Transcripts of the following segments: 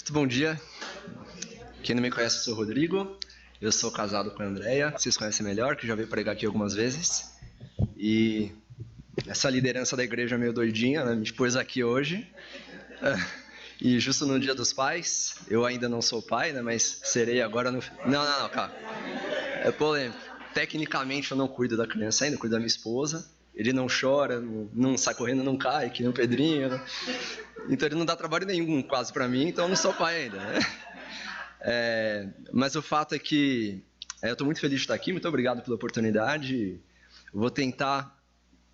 Muito bom dia. Quem não me conhece, eu sou o Rodrigo. Eu sou casado com a Andrea. Vocês conhecem melhor, que já veio pregar aqui algumas vezes. E essa liderança da igreja é meio doidinha, né? Me pôs aqui hoje. E justo no Dia dos Pais, eu ainda não sou pai, né? Mas serei agora no... Não, calma. É polêmico. Tecnicamente eu não cuido da criança ainda, eu cuido da minha esposa. Ele não chora, não sai correndo, não cai, que nem o Pedrinho, né? Então ele não dá trabalho nenhum quase pra mim, então eu não sou pai ainda, né? Mas o fato é que eu estou muito feliz de estar aqui, muito obrigado pela oportunidade. Vou tentar...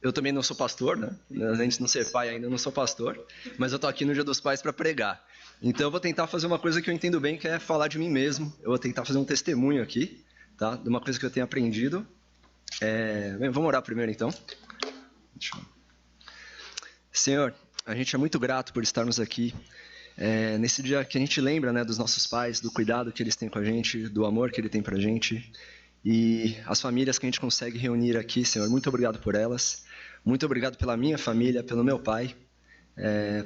Eu também não sou pastor, né? Além de não ser pai ainda, eu não sou pastor, mas eu estou aqui no Dia dos Pais para pregar. Então eu vou tentar fazer uma coisa que eu entendo bem, que é falar de mim mesmo. Eu vou tentar fazer um testemunho aqui, tá? De uma coisa que eu tenho aprendido. Vamos orar primeiro então. Senhor, a gente é muito grato por estarmos aqui nesse dia que a gente lembra, né, dos nossos pais, do cuidado que eles têm com a gente, do amor que ele tem pra gente, e as famílias que a gente consegue reunir aqui, Senhor, muito obrigado por elas, muito obrigado pela minha família, pelo meu pai,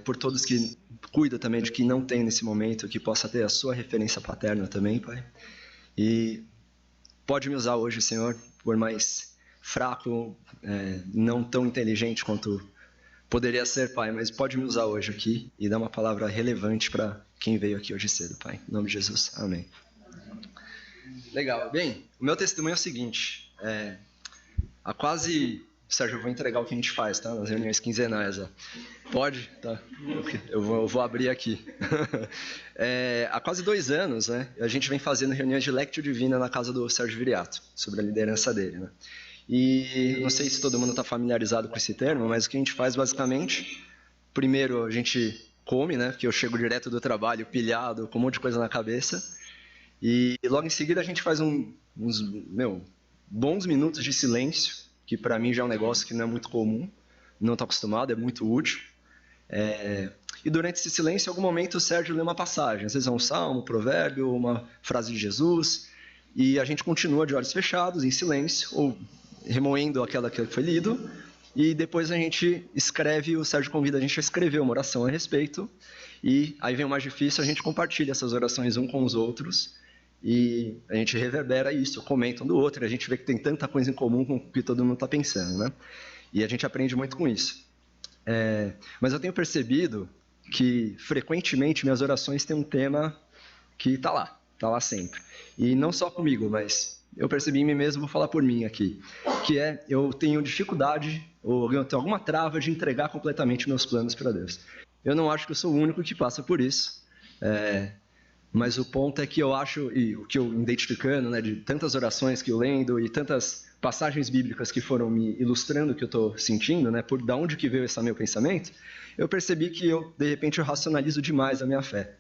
por todos que cuidam também de quem não tem nesse momento, que possa ter a sua referência paterna também, Pai, e pode me usar hoje, Senhor, por mais fraco, não tão inteligente quanto poderia ser, Pai, mas pode me usar hoje aqui e dar uma palavra relevante para quem veio aqui hoje cedo, Pai. Em nome de Jesus, amém. Legal. Bem, o meu testemunho é o seguinte, há quase... Sérgio, eu vou entregar o que a gente faz, tá? Nas reuniões quinzenais, ó. Pode? Tá. Eu vou abrir aqui. Há quase 2 anos, né, a gente vem fazendo reuniões de Lectio Divina na casa do Sérgio Viriato, sobre a liderança dele, né? E não sei se todo mundo está familiarizado com esse termo, mas o que a gente faz basicamente, primeiro a gente come, né, porque eu chego direto do trabalho pilhado, com um monte de coisa na cabeça, e logo em seguida a gente faz uns bons minutos de silêncio, que para mim já é um negócio que não é muito comum, não estou acostumado, é muito útil. E durante esse silêncio, em algum momento o Sérgio lê uma passagem, às vezes é um salmo, um provérbio, uma frase de Jesus, e a gente continua de olhos fechados, em silêncio, ou remoendo aquela que foi lido, e depois a gente escreve, o Sérgio convida a gente a escrever uma oração a respeito, e aí vem o mais difícil, a gente compartilha essas orações um com os outros, e a gente reverbera isso, comenta um do outro, e a gente vê que tem tanta coisa em comum com o que todo mundo está pensando, né? E a gente aprende muito com isso. Mas eu tenho percebido que, frequentemente, minhas orações têm um tema que está lá sempre. E não só comigo, mas eu percebi em mim mesmo, vou falar por mim aqui, que eu tenho dificuldade, ou eu tenho alguma trava de entregar completamente meus planos para Deus. Eu não acho que eu sou o único que passa por isso, mas o ponto é que eu acho, e o que eu identificando, né, de tantas orações que eu lendo e tantas passagens bíblicas que foram me ilustrando o que eu estou sentindo, né, por da onde que veio esse meu pensamento, eu percebi que de repente eu racionalizo demais a minha fé.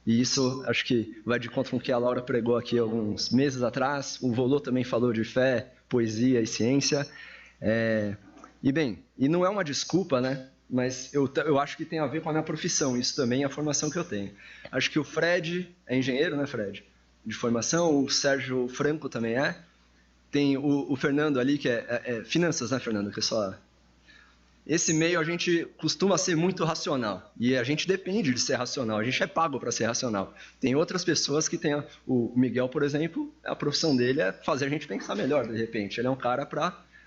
E isso acho que vai de conta com o que a Laura pregou aqui alguns meses atrás. O Volô também falou de fé, poesia e ciência. E não é uma desculpa, né? Mas eu acho que tem a ver com a minha profissão. Isso também é a formação que eu tenho. Acho que o Fred é engenheiro, né, Fred? De formação. O Sérgio Franco também é. Tem o Fernando ali, que é finanças, né, Fernando? Que é só... Esse meio a gente costuma ser muito racional, e a gente depende de ser racional, a gente é pago para ser racional. Tem outras pessoas que têm, o Miguel, por exemplo, a profissão dele é fazer a gente pensar melhor, de repente. Ele é um cara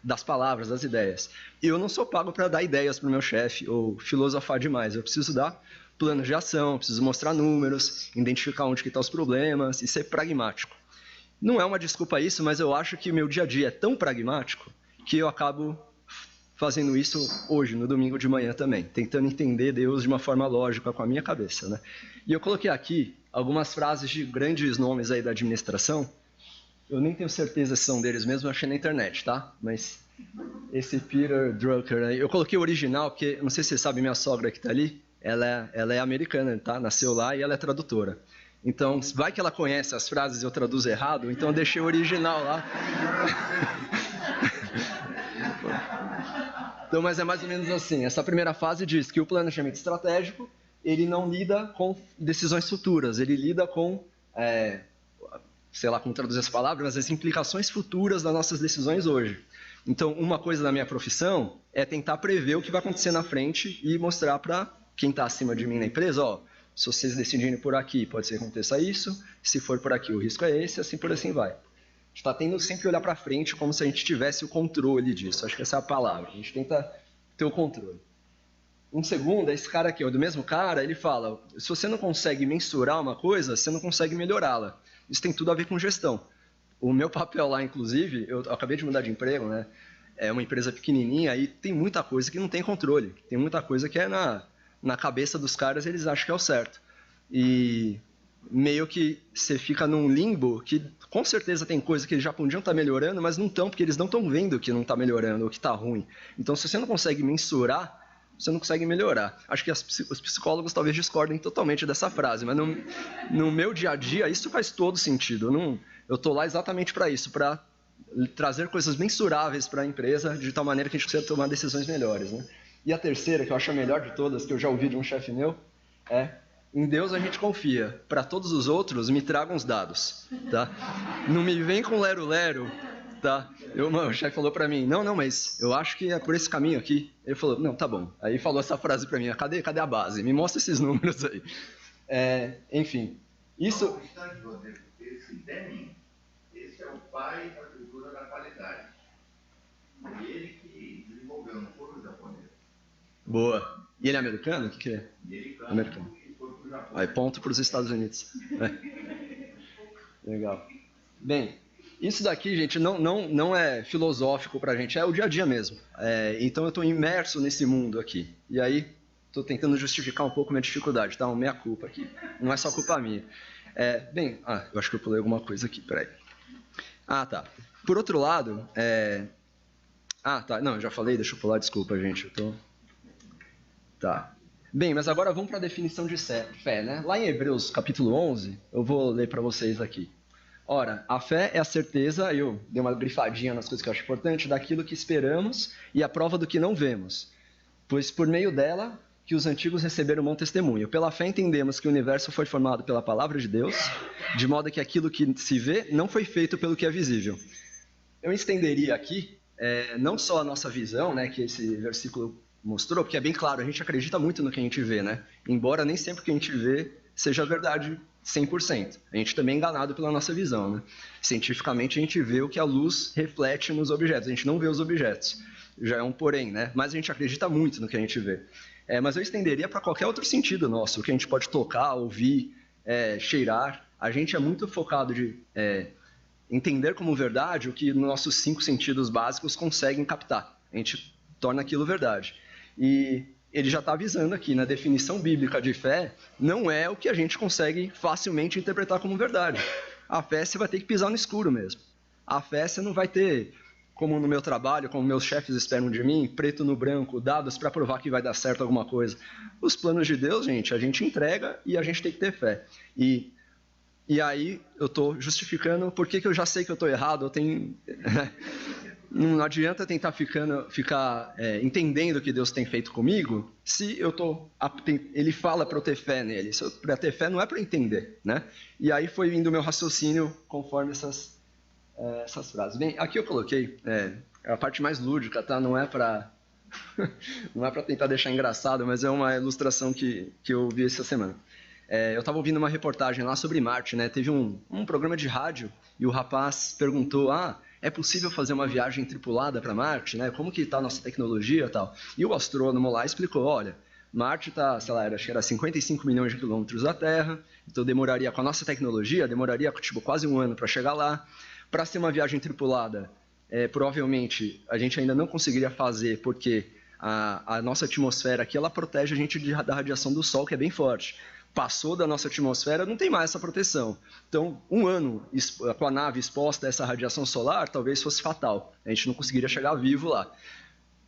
das palavras, das ideias. E eu não sou pago para dar ideias para o meu chefe, ou filosofar demais. Eu preciso dar planos de ação, preciso mostrar números, identificar onde que estão os problemas, e ser pragmático. Não é uma desculpa isso, mas eu acho que o meu dia a dia é tão pragmático que eu acabo fazendo isso hoje, no domingo de manhã também, tentando entender Deus de uma forma lógica com a minha cabeça, né? E eu coloquei aqui algumas frases de grandes nomes aí da administração, eu nem tenho certeza se são deles mesmo, eu achei na internet, tá? Mas esse Peter Drucker aí, eu coloquei o original, porque, não sei se você sabe, minha sogra que tá ali, ela é americana, tá? Nasceu lá e ela é tradutora. Então, vai que ela conhece as frases e eu traduzo errado, então eu deixei o original lá. Então, mas é mais ou menos assim, essa primeira fase diz que o planejamento estratégico, ele não lida com decisões futuras, ele lida com, sei lá como traduzir essa palavra, mas as implicações futuras das nossas decisões hoje. Então, uma coisa da minha profissão é tentar prever o que vai acontecer na frente e mostrar para quem está acima de mim na empresa, ó, se vocês decidirem por aqui, pode ser que aconteça isso, se for por aqui, o risco é esse, assim por assim vai. A gente está tendo sempre que olhar para frente como se a gente tivesse o controle disso, acho que essa é a palavra, a gente tenta ter o controle. Um segundo, esse cara aqui, do mesmo cara, ele fala, se você não consegue mensurar uma coisa, você não consegue melhorá-la. Isso tem tudo a ver com gestão. O meu papel lá, inclusive, eu acabei de mudar de emprego, né? É uma empresa pequenininha e tem muita coisa que não tem controle. Tem muita coisa que é na cabeça dos caras, eles acham que é o certo. E meio que você fica num limbo que com certeza tem coisa que eles já podiam estar melhorando, mas não estão, porque eles não estão vendo que não está melhorando ou que está ruim. Então, se você não consegue mensurar, você não consegue melhorar. Acho que os psicólogos talvez discordem totalmente dessa frase, mas no meu dia a dia isso faz todo sentido. Eu estou lá exatamente para isso, para trazer coisas mensuráveis para a empresa, de tal maneira que a gente consiga tomar decisões melhores, né? E a terceira, que eu acho a melhor de todas, que eu já ouvi de um chefe meu, é: em Deus a gente confia, para todos os outros me tragam os dados, tá? Não me vem com lero-lero, tá? O chefe falou para mim, não, mas eu acho que é por esse caminho aqui. Ele falou, não, tá bom. Aí falou essa frase para mim, cadê a base? Me mostra esses números aí. Enfim, isso... Esse é o pai da cultura da qualidade. Ele que desenvolveu, não foi o japonês. Boa. E ele é americano? O que é? Americano. Aí, ponto para os Estados Unidos. Legal. Bem, isso daqui, gente, não é filosófico para a gente, é o dia a dia mesmo. Então eu estou imerso nesse mundo aqui. E aí, estou tentando justificar um pouco minha dificuldade, tá? Meia culpa aqui. Não é só culpa minha. Eu acho que eu pulei alguma coisa aqui, peraí. Tá. Por outro lado, tá. Não, eu já falei, deixa eu pular, desculpa, gente. Tá. Bem, mas agora vamos para a definição de fé, né? Lá em Hebreus, capítulo 11, eu vou ler para vocês aqui. Ora, a fé é a certeza, eu dei uma grifadinha nas coisas que eu acho importante, daquilo que esperamos e a prova do que não vemos. Pois por meio dela que os antigos receberam um bom testemunho. Pela fé entendemos que o universo foi formado pela palavra de Deus, de modo que aquilo que se vê não foi feito pelo que é visível. Eu estenderia aqui não só a nossa visão, né, que esse versículo mostrou, porque é bem claro, a gente acredita muito no que a gente vê, né? Embora nem sempre o que a gente vê seja verdade 100%. A gente também é enganado pela nossa visão, né? Cientificamente a gente vê o que a luz reflete nos objetos, a gente não vê os objetos. Já é um porém, né? Mas a gente acredita muito no que a gente vê. Mas eu estenderia para qualquer outro sentido nosso, o que a gente pode tocar, ouvir, cheirar. A gente é muito focado de entender como verdade o que nossos 5 sentidos básicos conseguem captar. A gente torna aquilo verdade. E ele já está avisando aqui, na definição bíblica de fé, não é o que a gente consegue facilmente interpretar como verdade. A fé você vai ter que pisar no escuro mesmo. A fé você não vai ter, como no meu trabalho, como meus chefes esperam de mim, preto no branco, dados para provar que vai dar certo alguma coisa. Os planos de Deus, gente, a gente entrega e a gente tem que ter fé. E aí eu estou justificando por que eu já sei que eu estou errado, eu tenho... Não adianta tentar ficar entendendo o que Deus tem feito comigo, se ele fala para eu ter fé nele. Para ter fé não é para entender, né? E aí foi indo o meu raciocínio conforme essas frases. Bem, aqui eu coloquei a parte mais lúdica, tá? Não é para tentar deixar engraçado, mas é uma ilustração que eu vi essa semana. Eu estava ouvindo uma reportagem lá sobre Marte, né? Teve um programa de rádio e o rapaz perguntou, é possível fazer uma viagem tripulada para Marte, né? Como que está a nossa tecnologia e tal? E o astrônomo lá explicou, olha, Marte está, sei lá, acho que era 55 milhões de quilômetros da Terra, então demoraria, com a nossa tecnologia, tipo quase um ano para chegar lá. Para ser uma viagem tripulada, provavelmente a gente ainda não conseguiria fazer, porque a nossa atmosfera aqui, ela protege a gente da radiação do Sol, que é bem forte. Passou da nossa atmosfera, não tem mais essa proteção. Então, um ano com a nave exposta a essa radiação solar, talvez fosse fatal. A gente não conseguiria chegar vivo lá.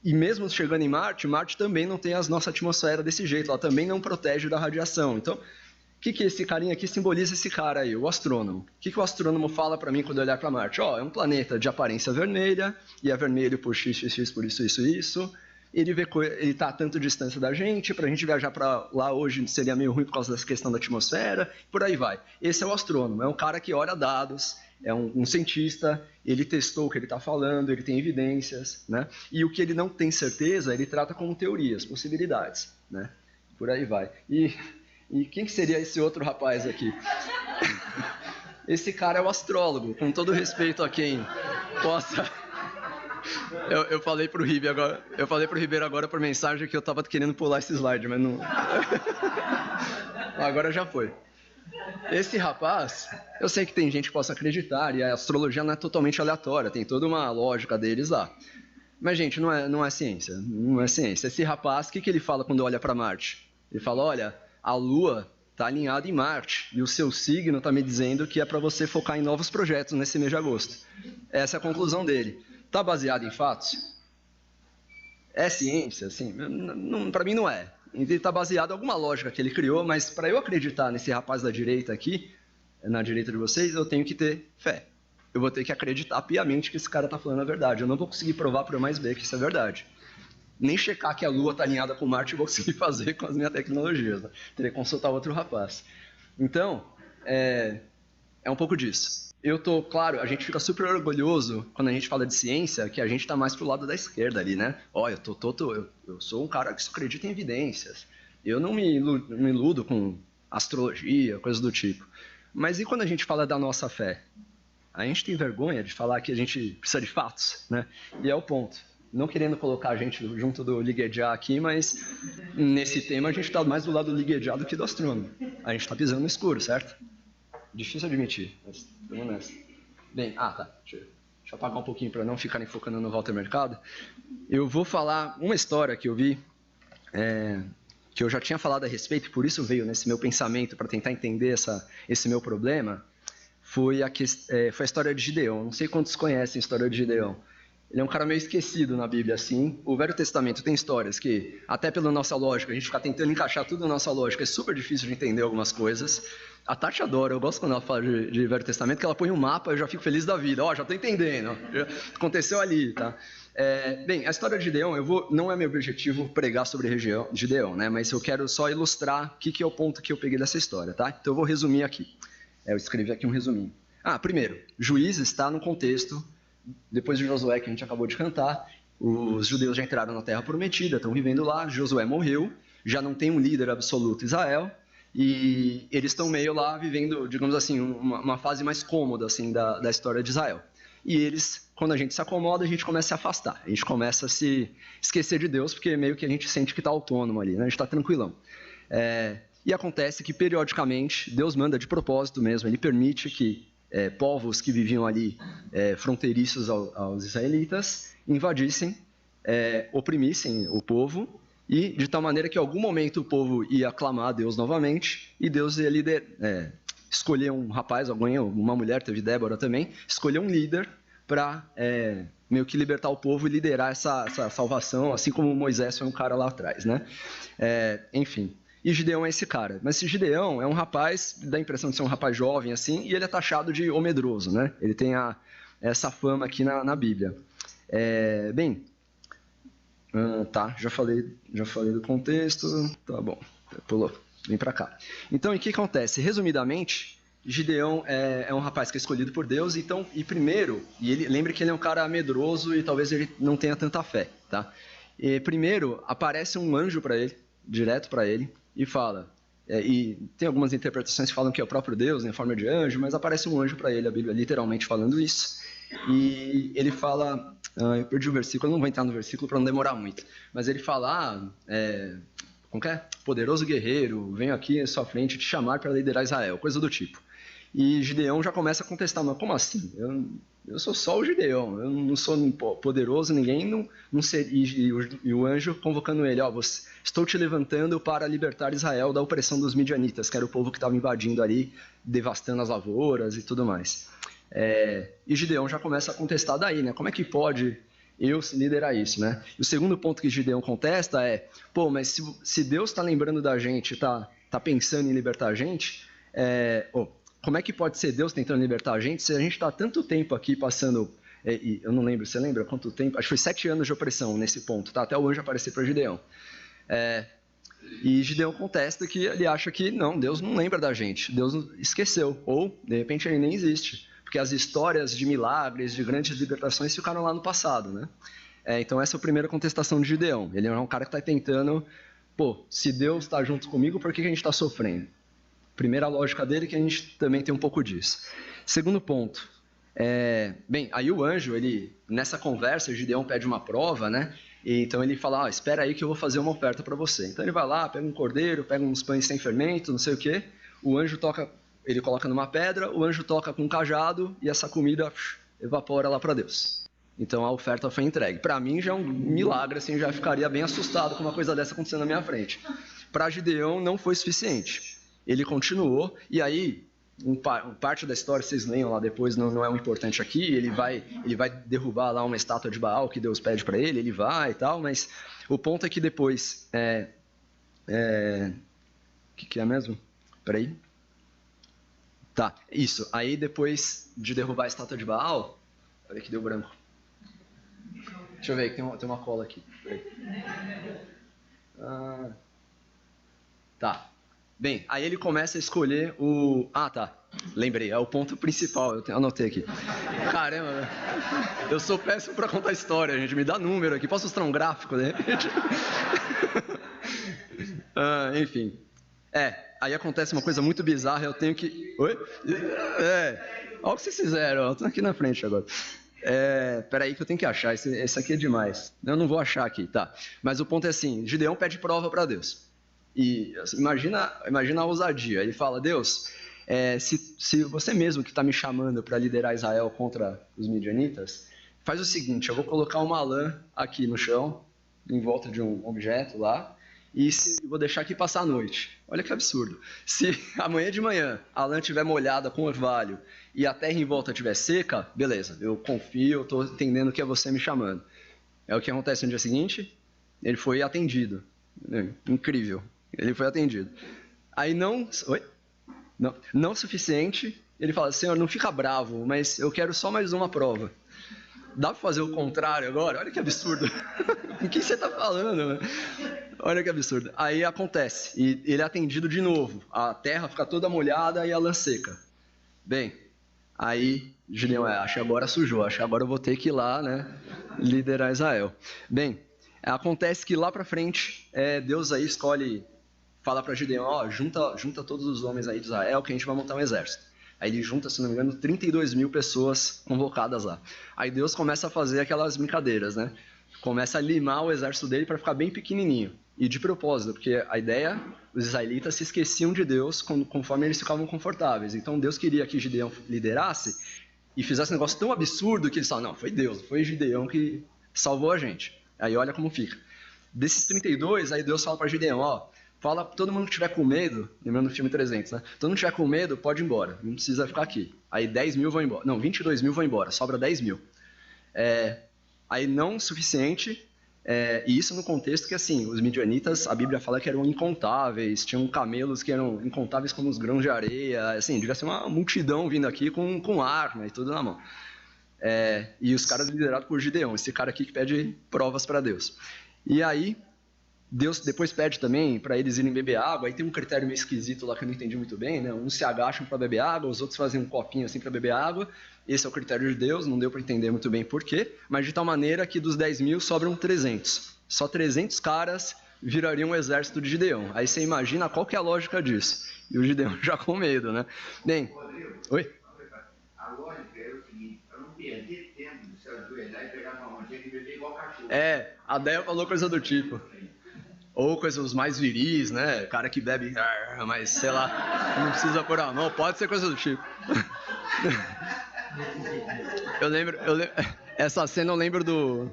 E mesmo chegando em Marte, Marte também não tem a nossa atmosfera desse jeito, ela também não protege da radiação. Então, o que esse carinha aqui simboliza, esse cara aí, o astrônomo? O que o astrônomo fala para mim quando eu olhar para Marte? É um planeta de aparência vermelha, e é vermelho por x, por isso. Ele está a tanto distância da gente, para a gente viajar para lá hoje seria meio ruim por causa dessa questão da atmosfera, por aí vai. Esse é o astrônomo, é um cara que olha dados, é um cientista, ele testou o que ele está falando, ele tem evidências, né? E o que ele não tem certeza, ele trata como teorias, possibilidades, né? Por aí vai. E E quem que seria esse outro rapaz aqui? Esse cara é o astrólogo, com todo respeito a quem possa... Eu falei pro Ribeiro agora por mensagem que eu tava querendo pular esse slide, mas não... Agora já foi. Esse rapaz, eu sei que tem gente que possa acreditar, e a astrologia não é totalmente aleatória, tem toda uma lógica deles lá. Mas, gente, não é ciência, não é ciência. Esse rapaz, o que ele fala quando olha para Marte? Ele fala, olha, a Lua está alinhada em Marte, e o seu signo está me dizendo que é para você focar em novos projetos nesse mês de agosto. Essa é a conclusão dele. Está baseado em fatos? É ciência? Assim, para mim não é. Ele está baseado em alguma lógica que ele criou, mas para eu acreditar nesse rapaz da direita aqui, na direita de vocês, eu tenho que ter fé. Eu vou ter que acreditar piamente que esse cara está falando a verdade. Eu não vou conseguir provar por A mais B que isso é verdade. Nem checar que a Lua está alinhada com Marte eu vou conseguir fazer com as minhas tecnologias. Né? Teria que consultar outro rapaz. Então, é um pouco disso. Claro, a gente fica super orgulhoso quando a gente fala de ciência, que a gente está mais pro lado da esquerda ali, né? Ó, eu sou um cara que só acredita em evidências. Eu não me iludo com astrologia, coisas do tipo. Mas e quando a gente fala da nossa fé? A gente tem vergonha de falar que a gente precisa de fatos, né? E é o ponto. Não querendo colocar a gente junto do Liguejá aqui, mas nesse tema a gente está mais do lado do Liguejá do que do astrônomo. A gente está pisando no escuro, certo? Difícil admitir, mas vamos nessa. Bem, tá. Deixa eu apagar um pouquinho para não ficarem focando no Walter Mercado. Eu vou falar uma história que eu vi, que eu já tinha falado a respeito, e por isso veio nesse meu pensamento para tentar entender esse meu problema. Foi a história de Gideão. Não sei quantos conhecem a história de Gideão. Ele é um cara meio esquecido na Bíblia, assim. O Velho Testamento tem histórias que, até pela nossa lógica, a gente fica tentando encaixar tudo na nossa lógica, é super difícil de entender algumas coisas. A Tati adora, eu gosto quando ela fala de Velho Testamento, que ela põe um mapa e eu já fico feliz da vida. Já estou entendendo, aconteceu ali, tá? Bem, a história de Gideão, não é meu objetivo pregar sobre Gideão, né? Mas eu quero só ilustrar o que é o ponto que eu peguei dessa história, tá? Então eu vou resumir aqui. Eu escrevi aqui um resuminho. Primeiro, Juízes está no contexto, depois de Josué, que a gente acabou de cantar, os judeus já entraram na Terra Prometida, estão vivendo lá, Josué morreu, já não tem um líder absoluto Israel, e eles estão meio lá vivendo, digamos assim, uma fase mais cômoda assim, da história de Israel. E eles, quando a gente se acomoda, a gente começa a se afastar, a gente começa a se esquecer de Deus, porque meio que a gente sente que está autônomo ali, né? A gente está tranquilão. E acontece que, periodicamente, Deus manda de propósito mesmo, ele permite que povos que viviam ali, fronteiriços aos israelitas, invadissem, oprimissem o povo, e de tal maneira que, em algum momento, o povo ia clamar a Deus novamente, e Deus ia escolher um rapaz, uma mulher, teve Débora também, escolher um líder para meio que libertar o povo e liderar essa salvação, assim como Moisés foi um cara lá atrás, né? Enfim... E Gideão é esse cara. Mas esse Gideão é um rapaz, dá a impressão de ser um rapaz jovem, assim, e ele é taxado de medroso, né? Ele tem essa fama aqui na Bíblia. Já falei do contexto, tá bom, pulou, vem pra cá. Então, o que acontece? Resumidamente, Gideão é um rapaz que é escolhido por Deus, lembre que ele é um cara medroso e talvez ele não tenha tanta fé, tá? Primeiro, aparece um anjo para ele, direto para ele, e fala, e tem algumas interpretações que falam que é o próprio Deus em forma de anjo, mas aparece um anjo para ele, a Bíblia literalmente falando isso, e ele fala, eu perdi o versículo, eu não vou entrar no versículo para não demorar muito, mas ele fala, como que é? Poderoso guerreiro, venho aqui à sua frente te chamar para liderar Israel, coisa do tipo. E Gideão já começa a contestar, mas como assim? Eu sou só o Gideão, eu não sou poderoso, ninguém não seria. E o anjo convocando ele, estou te levantando para libertar Israel da opressão dos midianitas, que era o povo que estava invadindo ali, devastando as lavouras e tudo mais. E Gideão já começa a contestar daí, né? Como é que pode eu liderar isso, né? E o segundo ponto que Gideão contesta mas se Deus está lembrando da gente, está pensando em libertar a gente, como é que pode ser Deus tentando libertar a gente se a gente está tanto tempo aqui passando, eu não lembro, você lembra quanto tempo? Acho que foi 7 anos de opressão nesse ponto, tá? Até o anjo aparecer para Gideão. E Gideão contesta que ele acha que não, Deus não lembra da gente, Deus esqueceu, ou de repente ele nem existe, porque as histórias de milagres, de grandes libertações ficaram lá no passado, né? Então essa é a primeira contestação de Gideão, ele é um cara que está tentando pô, se Deus está junto comigo, por que a gente está sofrendo? Primeira lógica dele que a gente também tem um pouco disso. Segundo ponto, bem, aí o anjo, nessa conversa, o Gideão pede uma prova, né? E então ele fala, espera aí que eu vou fazer uma oferta para você. Então ele vai lá, pega um cordeiro, pega uns pães sem fermento, não sei o quê. O anjo toca, ele coloca numa pedra, o anjo toca com um cajado e essa comida evapora lá para Deus. Então a oferta foi entregue. Para mim já é um milagre, assim, já ficaria bem assustado com uma coisa dessa acontecendo na minha frente. Para Gideão não foi suficiente. Ele continuou, e aí, parte da história, vocês leiam lá depois, não é o importante aqui, ele vai derrubar lá uma estátua de Baal que Deus pede para ele vai e tal, mas o ponto é que depois, que é mesmo? Peraí. Tá, isso, aí depois de derrubar a estátua de Baal, olha que deu branco. Deixa eu ver, tem uma cola aqui. Tá. Bem, aí ele começa a escolher o... tá. Lembrei, é o ponto principal. Eu anotei aqui. Caramba, eu sou péssimo pra contar história, gente. Me dá número aqui. Posso mostrar um gráfico, de repente? Enfim. Aí acontece uma coisa muito bizarra. Eu tenho que... Oi? Olha o que vocês fizeram. Eu tô aqui na frente agora. Peraí que eu tenho que achar. Esse aqui é demais. Eu não vou achar aqui, tá. Mas o ponto é assim. Gideão pede prova pra Deus. E imagina a ousadia. Ele fala, Deus, se você mesmo que está me chamando para liderar Israel contra os midianitas, faz o seguinte, eu vou colocar uma lã aqui no chão, em volta de um objeto lá, e vou deixar aqui passar a noite. Olha que absurdo. Se amanhã de manhã a lã estiver molhada com orvalho e a terra em volta estiver seca, beleza, eu confio, eu estou entendendo que é você me chamando. É o que acontece no dia seguinte, ele foi atendido. Incrível. Ele foi atendido. Aí não suficiente, ele fala, Senhor, não fica bravo, mas eu quero só mais uma prova. Dá para fazer o contrário agora? Olha que absurdo. O que você está falando? Olha que absurdo. Aí acontece, e ele é atendido de novo. A terra fica toda molhada e a lã seca. Bem, aí Gideão, acho que agora sujou, acho que agora eu vou ter que ir lá, né, liderar Israel. Bem, acontece que lá para frente, Deus aí escolhe... Fala para Gideão, junta todos os homens aí de Israel que a gente vai montar um exército. Aí ele junta, se não me engano, 32 mil pessoas convocadas lá. Aí Deus começa a fazer aquelas brincadeiras, né? Começa a limar o exército dele para ficar bem pequenininho. E de propósito, porque a ideia, os israelitas se esqueciam de Deus conforme eles ficavam confortáveis. Então Deus queria que Gideão liderasse e fizesse um negócio tão absurdo que eles falaram, não, foi Deus, foi Gideão que salvou a gente. Aí olha como fica. Desses 32, aí Deus fala para Gideão, fala para todo mundo que tiver com medo, lembrando do filme 300, né? Todo mundo que tiver com medo, pode ir embora, não precisa ficar aqui. Aí 10 mil vão embora, não, 22 mil vão embora, sobra 10 mil. Aí não suficiente, e isso no contexto que, assim, os midianitas, a Bíblia fala que eram incontáveis, tinham camelos que eram incontáveis como os grãos de areia, assim, devia ser uma multidão vindo aqui com arma e tudo na mão. E os caras liderados por Gideão, esse cara aqui que pede provas para Deus. E aí... Deus depois pede também para eles irem beber água, aí tem um critério meio esquisito lá que eu não entendi muito bem, né? Uns se agacham para beber água, os outros fazem um copinho assim para beber água, esse é o critério de Deus, não deu para entender muito bem por quê, mas de tal maneira que dos 10 mil sobram 300, só 300 caras virariam o exército de Gideão, aí você imagina qual que é a lógica disso, e o Gideão já com medo, né? Bem, oi? A lógica é o seguinte, para não perder tempo de se ajoelhar e pegar uma mãozinha e beber igual cachorro. A Déia falou coisa do tipo. Ou coisas mais viris, né? Cara que bebe, mas sei lá, não precisa pôr a mão, pode ser coisa do tipo. Eu lembro, essa cena eu lembro do...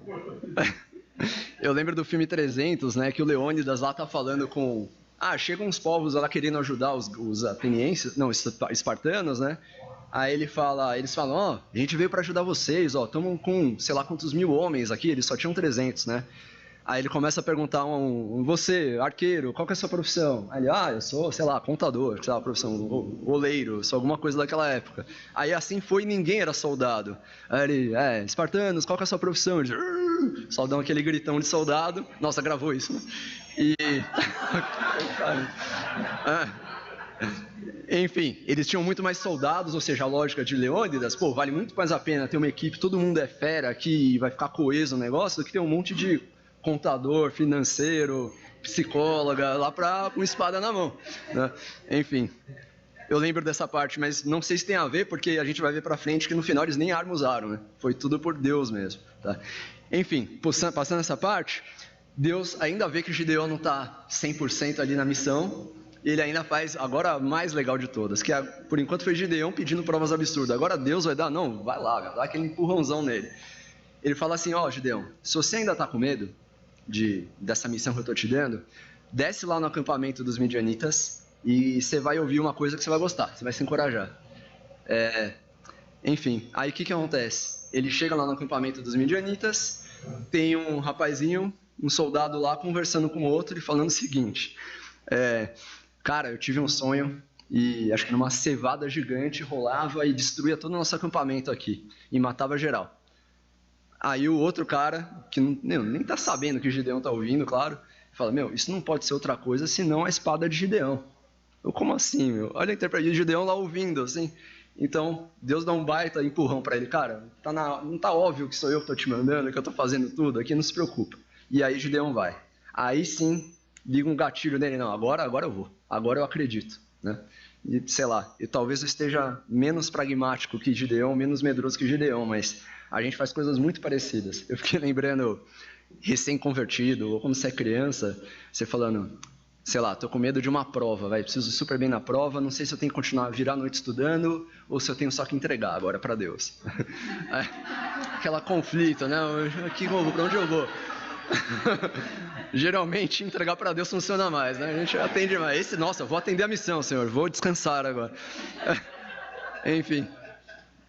Eu lembro do filme 300, né? Que o Leônidas lá tá falando com... chegam uns povos lá querendo ajudar os atenienses, não, espartanos, né? Aí eles falam, a gente veio para ajudar vocês, estamos com, sei lá quantos mil homens aqui, eles só tinham 300, né? Aí ele começa a perguntar você, arqueiro, qual que é a sua profissão? Aí ele, eu sou, sei lá, contador, sei lá, profissão, oleiro, sou alguma coisa daquela época. Aí assim foi e ninguém era soldado. Aí ele, espartanos, qual que é a sua profissão? Ele diz, só dão aquele gritão de soldado. Nossa, gravou isso, né? Enfim, eles tinham muito mais soldados, ou seja, a lógica de Leônidas, vale muito mais a pena ter uma equipe, todo mundo é fera aqui, vai ficar coeso o negócio, do que ter um monte de contador, financeiro, psicóloga lá com espada na mão, né? Enfim, eu lembro dessa parte, mas não sei se tem a ver, porque a gente vai ver pra frente que no final eles nem arma usaram, né? Foi tudo por Deus mesmo, tá? Enfim, passando essa parte, Deus ainda vê que Gideão não tá 100% ali na missão. Ele ainda faz, agora a mais legal de todas, que por enquanto foi Gideão pedindo provas absurdas. Agora Deus vai dar, não, vai lá, dá aquele empurrãozão nele. Ele fala assim, ó, Gideão, se você ainda tá com medo dessa missão que eu tô te dando, desce lá no acampamento dos midianitas e você vai ouvir uma coisa que você vai gostar, você vai se encorajar. Enfim, aí o que acontece? Ele chega lá no acampamento dos midianitas, tem um rapazinho, um soldado lá conversando com o outro e falando o seguinte, cara, eu tive um sonho e acho que numa cevada gigante rolava e destruía todo o nosso acampamento aqui e matava geral. Aí o outro cara, que nem tá sabendo que o Gideão tá ouvindo, claro, fala, isso não pode ser outra coisa senão a espada de Gideão. Como assim, meu? Olha a interpretação de Gideão lá ouvindo, assim. Então, Deus dá um baita empurrão para ele, cara, não tá óbvio que sou eu que tô te mandando, que eu tô fazendo tudo aqui, não se preocupa. E aí Gideão vai. Aí sim, liga um gatilho nele, não, agora eu vou, agora eu acredito, né? E sei lá, talvez eu esteja menos pragmático que Gideão, menos medroso que Gideão, mas a gente faz coisas muito parecidas. Eu fiquei lembrando, recém-convertido, ou quando você é criança, você falando, sei lá, tô com medo de uma prova, preciso ir super bem na prova, não sei se eu tenho que continuar a virar a noite estudando, ou se eu tenho só que entregar agora para Deus. Aquela conflito, né? Para onde eu vou? Geralmente entregar para Deus funciona mais, né? A gente atende mais. Nossa, vou atender a missão, Senhor, vou descansar agora. Enfim,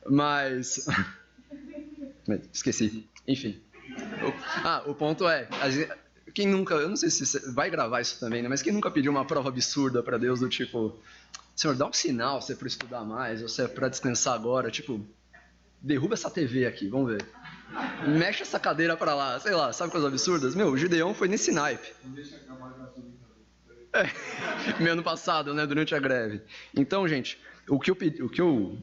mas esqueci. Enfim, o ponto é, quem nunca, eu não sei se você vai gravar isso também, né? Mas quem nunca pediu uma prova absurda para Deus do tipo, Senhor, dá um sinal se é para estudar mais ou se é para descansar agora, tipo, derruba essa TV aqui, vamos ver. Mexe essa cadeira pra lá, sei lá, sabe coisas absurdas? O Gideão foi nesse naipe. Ano passado, né, durante a greve. Então, gente, o que eu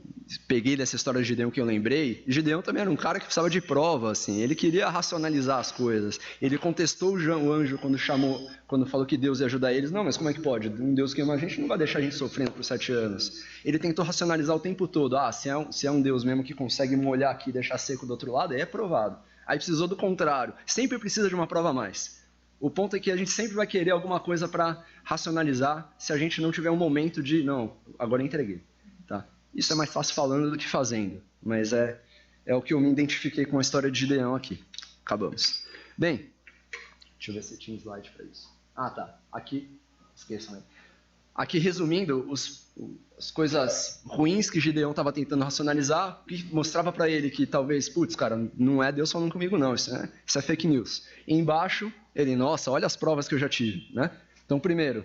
peguei dessa história de Gideão que eu lembrei, Gideão também era um cara que precisava de prova, assim, ele queria racionalizar as coisas. Ele contestou o anjo quando falou que Deus ia ajudar eles. Não, mas como é que pode? Um Deus que ama a gente não vai deixar a gente sofrendo por 7 anos. Ele tentou racionalizar o tempo todo. Se é um Deus mesmo que consegue molhar aqui e deixar seco do outro lado, aí é provado. Aí precisou do contrário. Sempre precisa de uma prova a mais. O ponto é que a gente sempre vai querer alguma coisa para racionalizar se a gente não tiver um momento de, não, agora eu entreguei. Tá? Isso é mais fácil falando do que fazendo, mas é o que eu me identifiquei com a história de Gideão aqui. Acabamos. Bem, deixa eu ver se tinha slide para isso. Tá. Aqui, esqueçam aí. Aqui, resumindo, as coisas ruins que Gideão estava tentando racionalizar, que mostrava para ele que talvez, cara, não é Deus falando comigo não, isso é fake news. E embaixo, ele, nossa, olha as provas que eu já tive, né? Então, primeiro,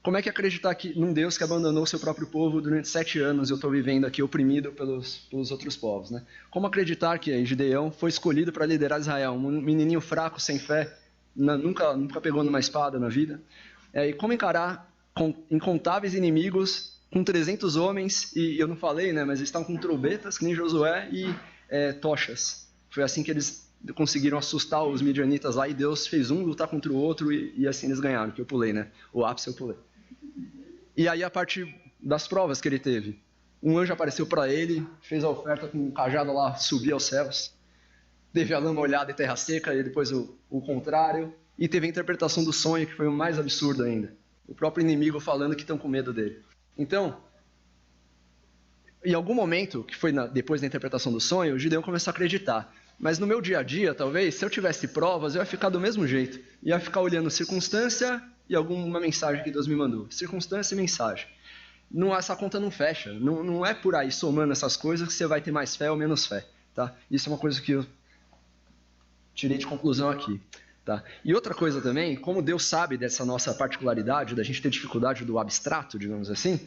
como é que acreditar num Deus que abandonou o seu próprio povo durante 7 anos e eu estou vivendo aqui oprimido pelos outros povos, né? Como acreditar que Gideão foi escolhido para liderar Israel, um menininho fraco, sem fé, nunca pegou numa espada na vida? E como encarar incontáveis inimigos com 300 homens, e eu não falei, né, mas eles estavam com trombetas, que nem Josué, e tochas. Foi assim que eles conseguiram assustar os midianitas lá, e Deus fez um lutar contra o outro, e assim eles ganharam, que eu pulei, né? O ápice eu pulei. E aí a parte das provas que ele teve. Um anjo apareceu para ele, fez a oferta com um cajado lá, subir aos céus. Teve a lama molhada e terra seca, e depois o contrário. E teve a interpretação do sonho, que foi o mais absurdo ainda. O próprio inimigo falando que estão com medo dele. Então, em algum momento, que foi depois da interpretação do sonho, o Gideão começou a acreditar. Mas no meu dia a dia, talvez, se eu tivesse provas, eu ia ficar do mesmo jeito. Ia ficar olhando circunstância e alguma mensagem que Deus me mandou. Circunstância e mensagem. Essa conta não fecha. Não é por aí, somando essas coisas, que você vai ter mais fé ou menos fé. Tá? Isso é uma coisa que eu tirei de conclusão aqui. Tá? E outra coisa também, como Deus sabe dessa nossa particularidade, da gente ter dificuldade do abstrato, digamos assim,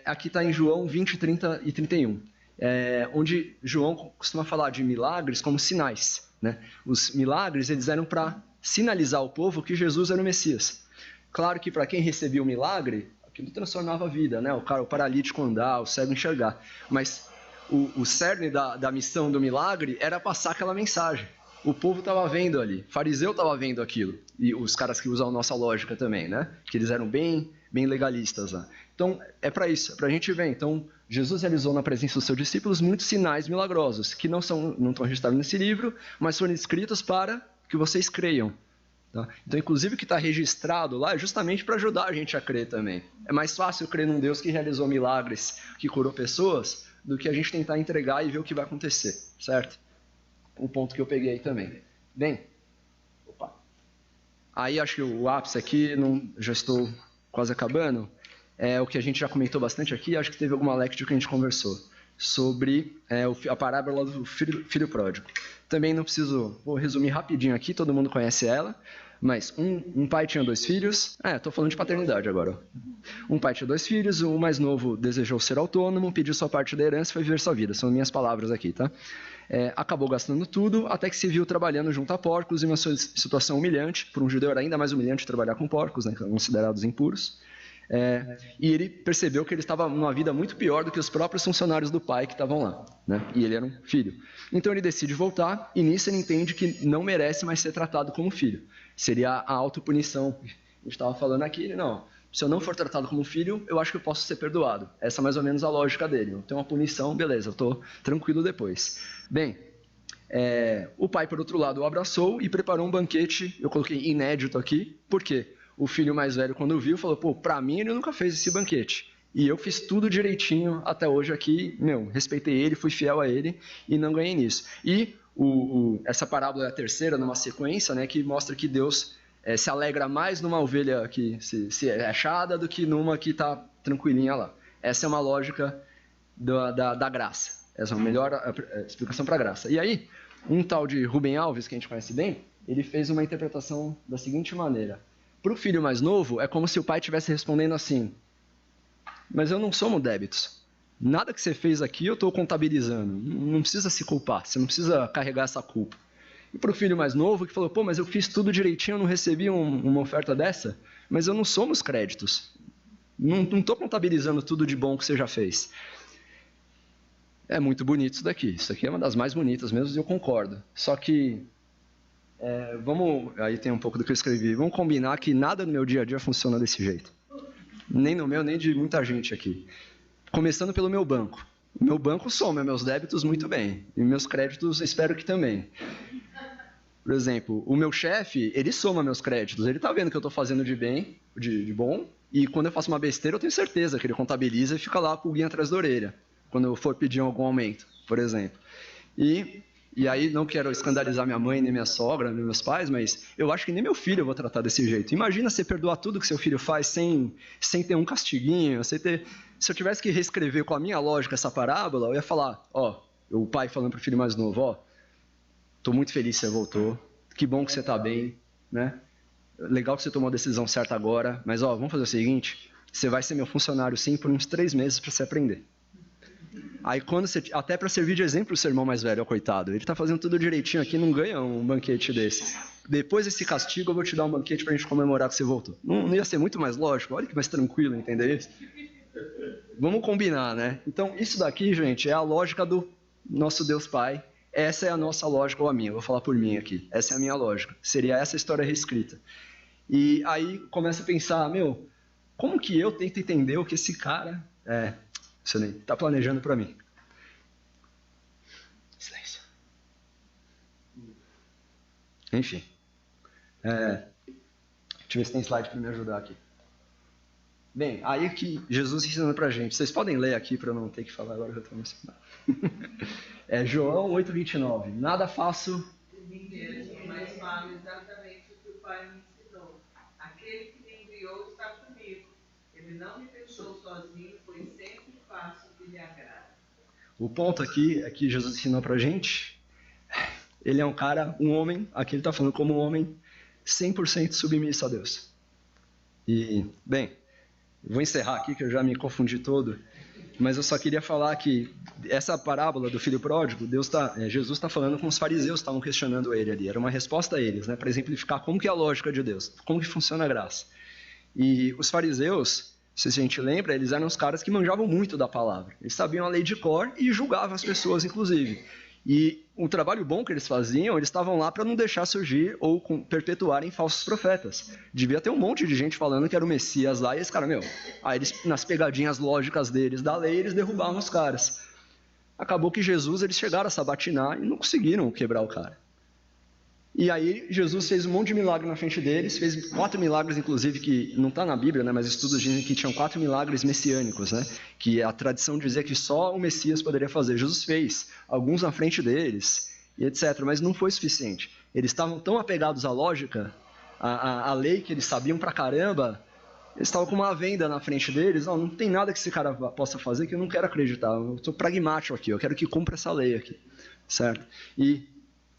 aqui está em João 20, 30 e 31, onde João costuma falar de milagres como sinais. Né? Os milagres eles eram para sinalizar ao povo que Jesus era o Messias. Claro que para quem recebia o milagre, aquilo transformava a vida, né? O paralítico andar, o cego enxergar. Mas o cerne da missão do milagre era passar aquela mensagem. o povo estava vendo ali, o fariseu estava vendo aquilo, e os caras que usam a nossa lógica também, né? Que eles eram bem legalistas lá. Então, é para isso, é para a gente ver. Então, Jesus realizou na presença dos seus discípulos muitos sinais milagrosos, que não estão registrados nesse livro, mas foram escritos para que vocês creiam. Tá? Então, inclusive, o que está registrado lá é justamente para ajudar a gente a crer também. É mais fácil crer num Deus que realizou milagres, que curou pessoas, do que a gente tentar entregar e ver o que vai acontecer, certo? Um ponto que eu peguei aí também. Bem, opa. Aí acho que o ápice aqui, já estou quase acabando, é o que a gente já comentou bastante aqui, acho que teve alguma lecture que a gente conversou, sobre a parábola do filho pródigo. Também não preciso, vou resumir rapidinho aqui, todo mundo conhece ela, mas um pai tinha 2 filhos, estou falando de paternidade agora. Um pai tinha 2 filhos, o mais novo desejou ser autônomo, pediu sua parte da herança e foi viver sua vida, são minhas palavras aqui, tá? Acabou gastando tudo, até que se viu trabalhando junto a porcos, em uma situação humilhante, por um judeu era ainda mais humilhante trabalhar com porcos, né, considerados impuros. E ele percebeu que ele estava numa vida muito pior do que os próprios funcionários do pai que estavam lá, né? E ele era um filho. Então ele decide voltar e nisso ele entende que não merece mais ser tratado como filho. Seria a autopunição. A gente estava falando aqui, não, se eu não for tratado como filho, eu acho que eu posso ser perdoado. Essa é mais ou menos a lógica dele. Eu tenho uma punição, beleza, eu estou tranquilo depois. Bem, o pai, por outro lado, o abraçou e preparou um banquete, eu coloquei inédito aqui, por quê? O filho mais velho, quando viu, falou, pra mim ele nunca fez esse banquete. E eu fiz tudo direitinho até hoje aqui, respeitei ele, fui fiel a ele e não ganhei nisso. E essa parábola é a terceira numa sequência, né, que mostra que Deus se alegra mais numa ovelha que se é achada do que numa que está tranquilinha lá. Essa é uma lógica da graça. Essa é a melhor explicação para a graça. E aí, um tal de Rubem Alves, que a gente conhece bem, ele fez uma interpretação da seguinte maneira. Para o filho mais novo, é como se o pai estivesse respondendo assim, mas eu não somo débitos. Nada que você fez aqui eu estou contabilizando. Não precisa se culpar, você não precisa carregar essa culpa. E para o filho mais novo, que falou, mas eu fiz tudo direitinho, eu não recebi uma oferta dessa, mas eu não somo os créditos. Não estou contabilizando tudo de bom que você já fez. É muito bonito isso daqui. Isso aqui é uma das mais bonitas mesmo, e eu concordo. Só que... aí tem um pouco do que eu escrevi, vamos combinar que nada no meu dia a dia funciona desse jeito. Nem no meu, nem de muita gente aqui. Começando pelo meu banco. O meu banco soma meus débitos muito bem, e meus créditos espero que também. Por exemplo, o meu chefe, ele soma meus créditos, ele está vendo que eu estou fazendo de bom, e quando eu faço uma besteira eu tenho certeza que ele contabiliza e fica lá a pulguinha atrás da orelha, quando eu for pedir algum aumento, por exemplo. E aí, não quero escandalizar minha mãe, nem minha sogra, nem meus pais, mas eu acho que nem meu filho eu vou tratar desse jeito. Imagina você perdoar tudo que seu filho faz sem ter um castiguinho, Se eu tivesse que reescrever com a minha lógica essa parábola, eu ia falar, o pai falando para o filho mais novo, estou muito feliz que você voltou, que bom que você está bem, né? Legal que você tomou a decisão certa agora, mas vamos fazer o seguinte, você vai ser meu funcionário sim por uns 3 meses para você aprender. Aí até para servir de exemplo o seu irmão mais velho, coitado, ele está fazendo tudo direitinho aqui, não ganha um banquete desse. Depois desse castigo eu vou te dar um banquete para a gente comemorar que você voltou. Não ia ser muito mais lógico? Olha que mais tranquilo, entendeu isso? Vamos combinar, né? Então isso daqui, gente, é a lógica do nosso Deus Pai. Essa é a nossa lógica, ou a minha, vou falar por mim aqui. Essa é a minha lógica. Seria essa história reescrita. E aí começa a pensar, como que eu tento entender o que esse cara está planejando para mim? Silêncio. Enfim. Deixa eu ver se tem slide para me ajudar aqui. Bem, aí que Jesus ensinando para a gente. Vocês podem ler aqui para eu não ter que falar agora, eu estou emocionado. João 8:29. Nada faço. Mas falo exatamente o que o Pai me ensinou. Aquele que me enviou está comigo. Ele não me deixou sozinho, pois sempre faço o que lhe agrada. O ponto aqui é que Jesus ensinou para a gente. Ele é um homem, aqui ele está falando como um homem 100% submisso a Deus. E, bem, vou encerrar aqui que eu já me confundi todo, mas eu só queria falar que essa parábola do filho pródigo, Jesus está falando com os fariseus que estavam questionando ele ali, era uma resposta a eles, né, para exemplificar como que é a lógica de Deus, como que funciona a graça. E os fariseus, se a gente lembra, eles eram os caras que manjavam muito da palavra, eles sabiam a lei de cor e julgavam as pessoas, inclusive. E o trabalho bom que eles faziam, eles estavam lá para não deixar surgir ou perpetuarem falsos profetas. Devia ter um monte de gente falando que era o Messias lá, e esse cara, aí eles, nas pegadinhas lógicas deles, da lei, eles derrubavam os caras. Acabou que Jesus, eles chegaram a sabatinar e não conseguiram quebrar o cara. E aí Jesus fez um monte de milagre na frente deles, fez 4 milagres, inclusive, que não está na Bíblia, né, mas estudos dizem que tinham 4 milagres messiânicos, né, que a tradição dizia que só o Messias poderia fazer. Jesus fez alguns na frente deles, e etc., mas não foi suficiente. Eles estavam tão apegados à lógica, à lei, que eles sabiam pra caramba, eles estavam com uma venda na frente deles, não tem nada que esse cara possa fazer que eu não quero acreditar, eu estou pragmático aqui, eu quero que cumpra essa lei aqui, certo? E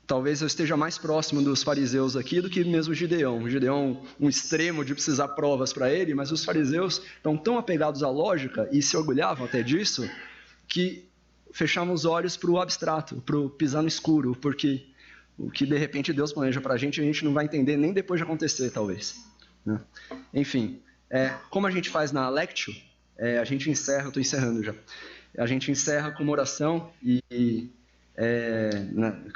talvez eu esteja mais próximo dos fariseus aqui do que mesmo Gideão. Gideão, um extremo de precisar provas para ele, mas os fariseus estão tão apegados à lógica e se orgulhavam até disso, que fechavam os olhos para o abstrato, para o pisar no escuro, porque o que de repente Deus planeja para a gente não vai entender nem depois de acontecer, talvez. Né? Enfim, como a gente faz na Lectio, a gente encerra, eu estou encerrando já, a gente encerra com uma oração que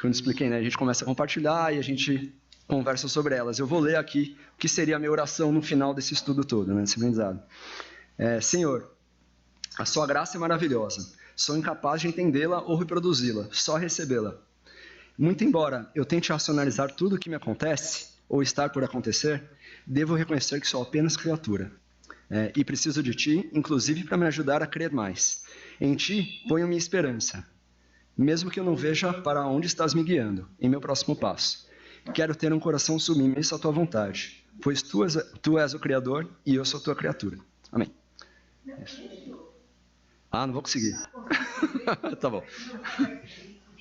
eu expliquei, né? A gente começa a compartilhar e a gente conversa sobre elas. Eu vou ler aqui o que seria a minha oração no final desse estudo todo, né? Desse aprendizado. Senhor, a sua graça é maravilhosa. Sou incapaz de entendê-la ou reproduzi-la, só recebê-la. Muito embora eu tente racionalizar tudo o que me acontece, ou estar por acontecer, devo reconhecer que sou apenas criatura. E preciso de ti, inclusive para me ajudar a crer mais. Em ti ponho minha esperança. Mesmo que eu não veja para onde estás me guiando, em meu próximo passo. Quero ter um coração submisso à tua vontade, pois tu és o Criador e eu sou tua criatura. Amém. Não vou conseguir. Tá bom.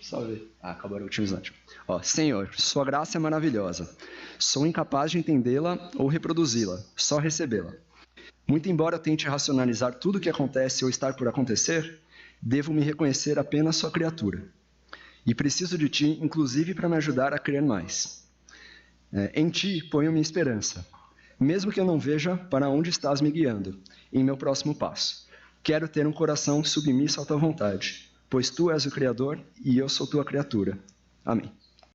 Só ver. Acabou o último slide. Senhor, sua graça é maravilhosa. Sou incapaz de entendê-la ou reproduzi-la, só recebê-la. Muito embora eu tente racionalizar tudo o que acontece ou estar por acontecer, devo me reconhecer apenas sua criatura. E preciso de ti, inclusive, para me ajudar a crer mais. Em ti ponho minha esperança. Mesmo que eu não veja para onde estás me guiando, em meu próximo passo. Quero ter um coração submisso à tua vontade, pois tu és o Criador e eu sou tua criatura. Amém.